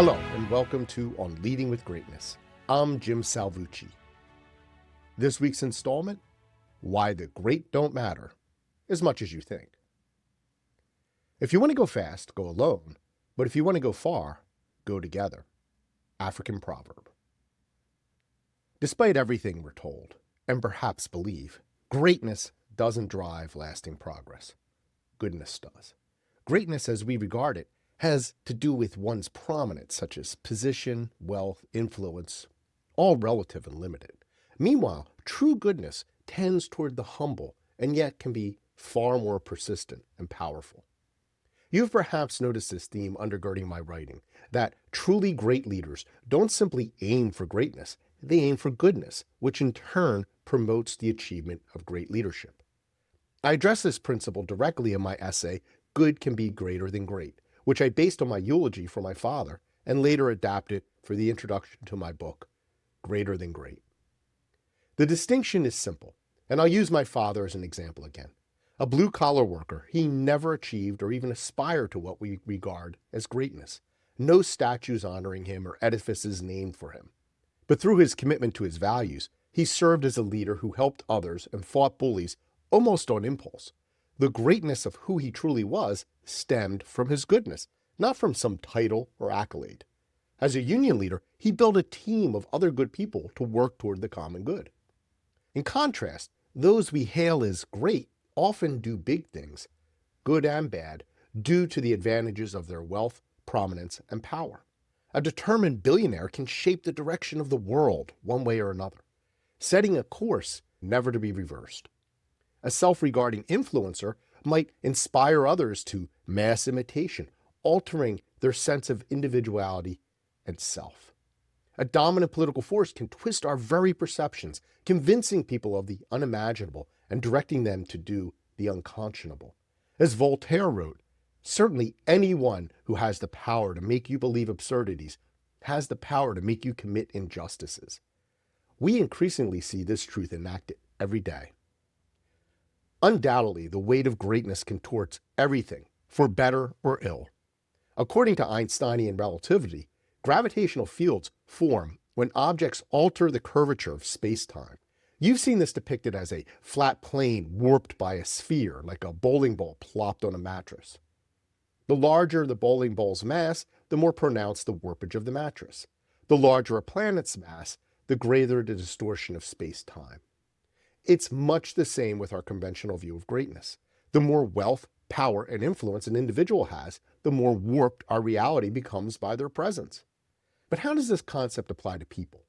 Hello, and welcome to On Leading with Greatness. I'm Jim Salvucci. This week's installment, Why the Great Don't Matter as Much as You Think. If you want to go fast, go alone, but if you want to go far, go together. African proverb. Despite everything we're told, and perhaps believe, greatness doesn't drive lasting progress. Goodness does. Greatness, as we regard it, has to do with one's prominence, such as position, wealth, influence, all relative and limited. Meanwhile, true goodness tends toward the humble and yet can be far more persistent and powerful. You've perhaps noticed this theme undergirding my writing, that truly great leaders don't simply aim for greatness, they aim for goodness, which in turn promotes the achievement of great leadership. I address this principle directly in my essay, Good Can Be Greater Than Great, which I based on my eulogy for my father and later adapted for the introduction to my book, Greater Than Great. The distinction is simple, and I'll use my father as an example again. A blue-collar worker, he never achieved or even aspired to what we regard as greatness. No statues honoring him or edifices named for him. But through his commitment to his values, he served as a leader who helped others and fought bullies almost on impulse. The greatness of who he truly was stemmed from his goodness, not from some title or accolade. As a union leader, he built a team of other good people to work toward the common good. In contrast, those we hail as great often do big things, good and bad, due to the advantages of their wealth, prominence, and power. A determined billionaire can shape the direction of the world one way or another, setting a course never to be reversed. A self-regarding influencer might inspire others to mass imitation, altering their sense of individuality and self. A dominant political force can twist our very perceptions, convincing people of the unimaginable and directing them to do the unconscionable. As Voltaire wrote, certainly anyone who has the power to make you believe absurdities has the power to make you commit injustices. We increasingly see this truth enacted every day. Undoubtedly, the weight of greatness contorts everything, for better or ill. According to Einsteinian relativity, gravitational fields form when objects alter the curvature of space-time. You've seen this depicted as a flat plane warped by a sphere, like a bowling ball plopped on a mattress. The larger the bowling ball's mass, the more pronounced the warpage of the mattress. The larger a planet's mass, the greater the distortion of space-time. It's much the same with our conventional view of greatness. The more wealth, power, and influence an individual has, the more warped our reality becomes by their presence. But how does this concept apply to people?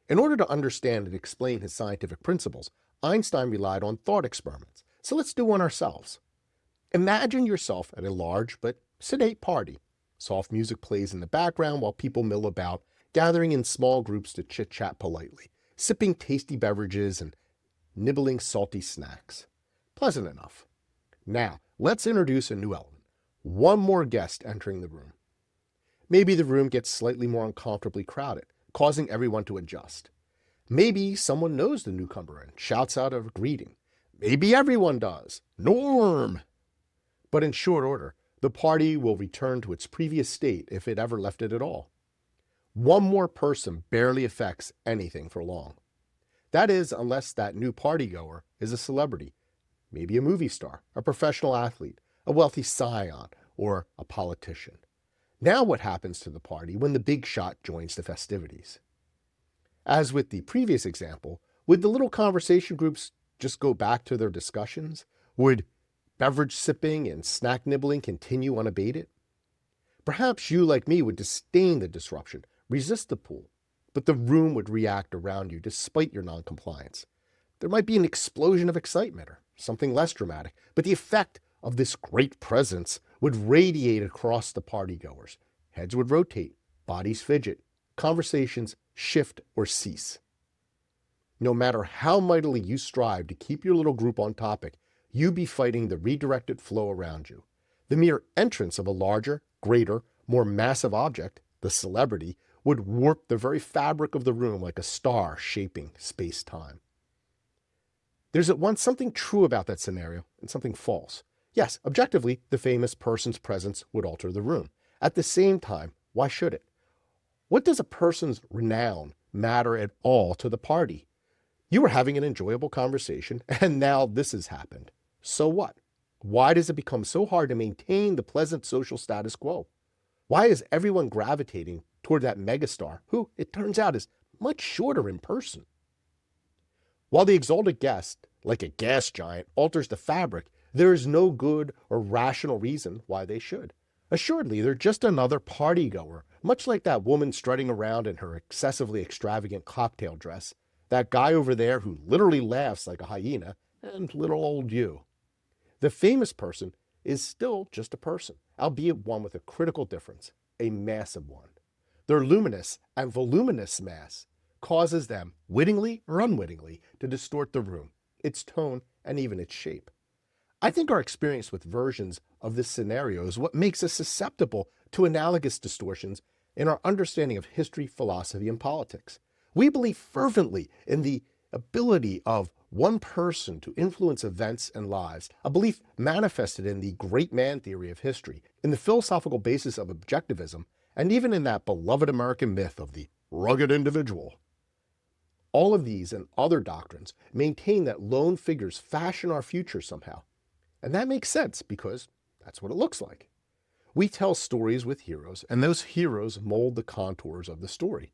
In order to understand and explain his scientific principles, Einstein relied on thought experiments. So let's do one ourselves. Imagine yourself at a large but sedate party. Soft music plays in the background while people mill about, gathering in small groups to chit-chat politely, sipping tasty beverages and nibbling salty snacks. Pleasant enough. Now, let's introduce a new element. One more guest entering the room. Maybe the room gets slightly more uncomfortably crowded, causing everyone to adjust. Maybe someone knows the newcomer and shouts out a greeting. Maybe everyone does. Norm! But in short order, the party will return to its previous state if it ever left it at all. One more person barely affects anything for long. That is, unless that new partygoer is a celebrity, maybe a movie star, a professional athlete, a wealthy scion, or a politician. Now what happens to the party when the big shot joins the festivities? As with the previous example, would the little conversation groups just go back to their discussions? Would beverage sipping and snack nibbling continue unabated? Perhaps you, like me, would disdain the disruption, resist the pull, but the room would react around you despite your noncompliance. There might be an explosion of excitement or something less dramatic, but the effect of this great presence would radiate across the partygoers. Heads would rotate, bodies fidget, conversations shift or cease. No matter how mightily you strive to keep your little group on topic, you'd be fighting the redirected flow around you. The mere entrance of a larger, greater, more massive object, the celebrity, would warp the very fabric of the room like a star shaping space-time. There's at once something true about that scenario and something false. Yes, objectively, the famous person's presence would alter the room. At the same time, why should it? What does a person's renown matter at all to the party? You were having an enjoyable conversation, and now this has happened. So what? Why does it become so hard to maintain the pleasant social status quo? Why is everyone gravitating toward that megastar who, it turns out, is much shorter in person? While the exalted guest, like a gas giant, alters the fabric, there is no good or rational reason why they should. Assuredly, they're just another partygoer, much like that woman strutting around in her excessively extravagant cocktail dress, that guy over there who literally laughs like a hyena, and little old you. The famous person is still just a person, albeit one with a critical difference, a massive one. Their luminous and voluminous mass causes them, wittingly or unwittingly, to distort the room, its tone, and even its shape. I think our experience with versions of this scenario is what makes us susceptible to analogous distortions in our understanding of history, philosophy, and politics. We believe fervently in the ability of one person to influence events and lives, a belief manifested in the great man theory of history, in the philosophical basis of objectivism, and even in that beloved American myth of the rugged individual. All of these and other doctrines maintain that lone figures fashion our future somehow. And that makes sense because that's what it looks like. We tell stories with heroes, and those heroes mold the contours of the story.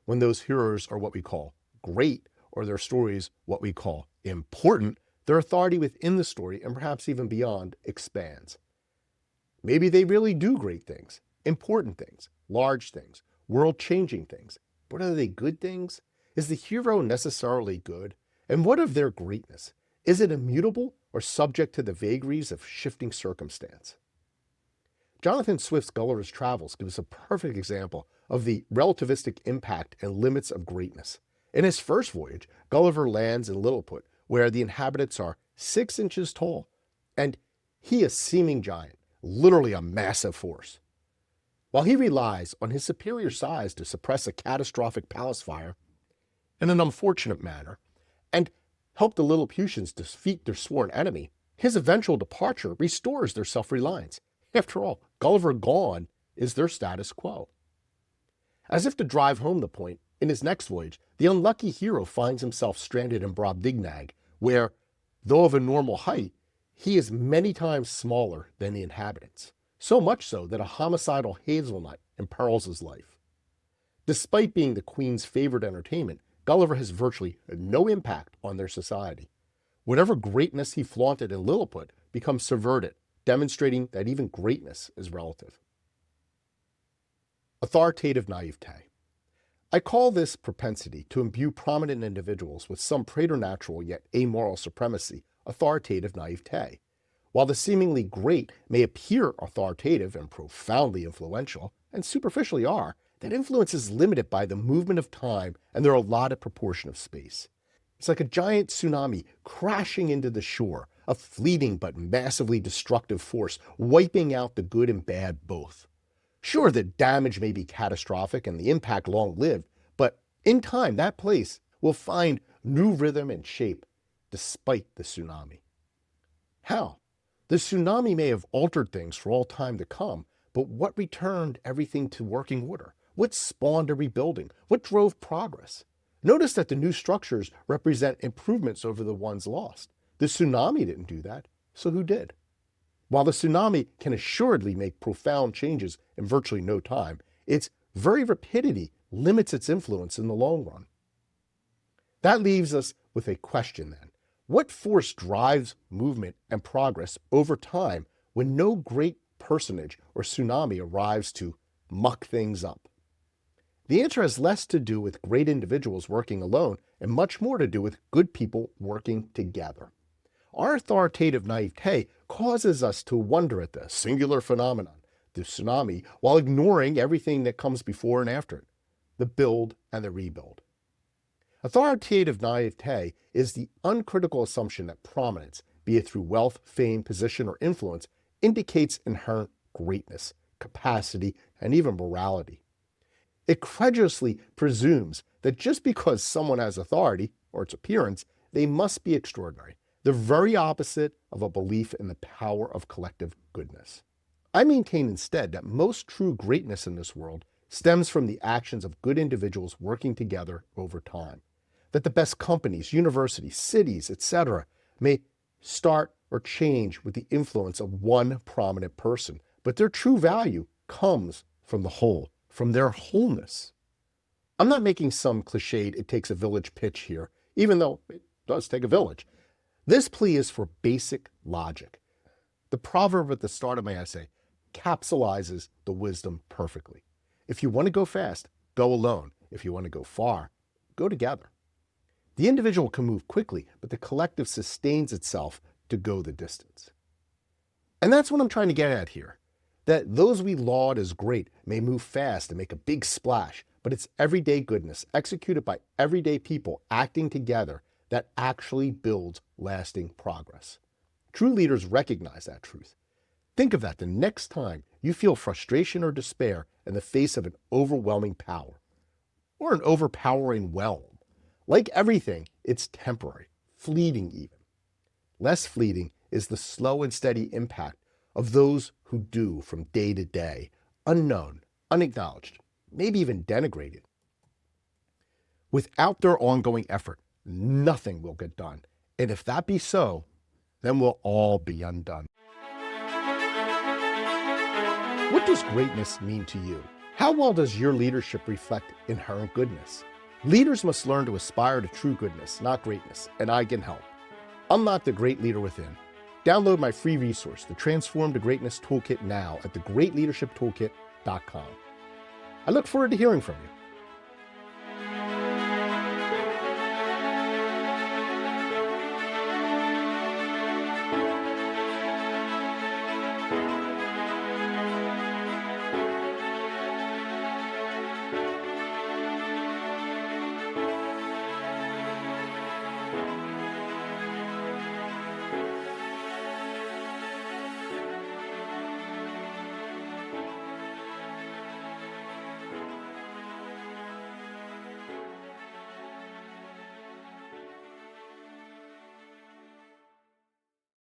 When those heroes are what we call great, or their stories what we call important, their authority within the story, and perhaps even beyond, expands. Maybe they really do great things, important things, large things, world-changing things. But are they good things? Is the hero necessarily good? And what of their greatness? Is it immutable or subject to the vagaries of shifting circumstance? Jonathan Swift's Gulliver's Travels gives a perfect example of the relativistic impact and limits of greatness. In his first voyage, Gulliver lands in Lilliput, where the inhabitants are 6 inches tall, and he a seeming giant, literally a massive force. While he relies on his superior size to suppress a catastrophic palace fire in an unfortunate manner, and help the Lilliputians defeat their sworn enemy, his eventual departure restores their self-reliance. After all, Gulliver gone is their status quo. As if to drive home the point, in his next voyage, the unlucky hero finds himself stranded in Brobdingnag, where, though of a normal height, he is many times smaller than the inhabitants, so much so that a homicidal hazelnut imperils his life. Despite being the Queen's favorite entertainment, Gulliver has virtually no impact on their society. Whatever greatness he flaunted in Lilliput becomes subverted, demonstrating that even greatness is relative. Authoritative naivete. I call this propensity to imbue prominent individuals with some preternatural yet amoral supremacy authoritative naivete. While the seemingly great may appear authoritative and profoundly influential, and superficially are, that influence is limited by the movement of time and their allotted proportion of space. It's like a giant tsunami crashing into the shore, a fleeting but massively destructive force, wiping out the good and bad both. Sure, the damage may be catastrophic and the impact long-lived, but in time, that place will find new rhythm and shape despite the tsunami. How? The tsunami may have altered things for all time to come, but what returned everything to working order? What spawned a rebuilding? What drove progress? Notice that the new structures represent improvements over the ones lost. The tsunami didn't do that, so who did? While the tsunami can assuredly make profound changes in virtually no time, its very rapidity limits its influence in the long run. That leaves us with a question then. What force drives movement and progress over time when no great personage or tsunami arrives to muck things up? The answer has less to do with great individuals working alone and much more to do with good people working together. Our authoritative naivete causes us to wonder at the singular phenomenon, the tsunami, while ignoring everything that comes before and after it, the build and the rebuild. Authoritative naivete is the uncritical assumption that prominence, be it through wealth, fame, position, or influence, indicates inherent greatness, capacity, and even morality. It credulously presumes that just because someone has authority, or its appearance, they must be extraordinary, the very opposite of a belief in the power of collective goodness. I maintain instead that most true greatness in this world stems from the actions of good individuals working together over time. That the best companies, universities, cities, etc., may start or change with the influence of one prominent person, but their true value comes from the whole, from their wholeness. I'm not making some cliched "it takes a village" pitch here, even though it does take a village. This plea is for basic logic. The proverb at the start of my essay capsulizes the wisdom perfectly. If you want to go fast, go alone. If you want to go far, go together. The individual can move quickly, but the collective sustains itself to go the distance. And that's what I'm trying to get at here. That those we laud as great may move fast and make a big splash, but it's everyday goodness executed by everyday people acting together that actually builds lasting progress. True leaders recognize that truth. Think of that the next time you feel frustration or despair in the face of an overwhelming power or an overpowering realm. Like everything, it's temporary, fleeting even. Less fleeting is the slow and steady impact of those who do from day to day, unknown, unacknowledged, maybe even denigrated. Without their ongoing effort, nothing will get done. And if that be so, then we'll all be undone. What does greatness mean to you? How well does your leadership reflect inherent goodness? Leaders must learn to aspire to true goodness, not greatness, and I can help. Unlock the great leader within. Download my free resource, the Transform to Greatness Toolkit, now at thegreatleadershiptoolkit.com. I look forward to hearing from you.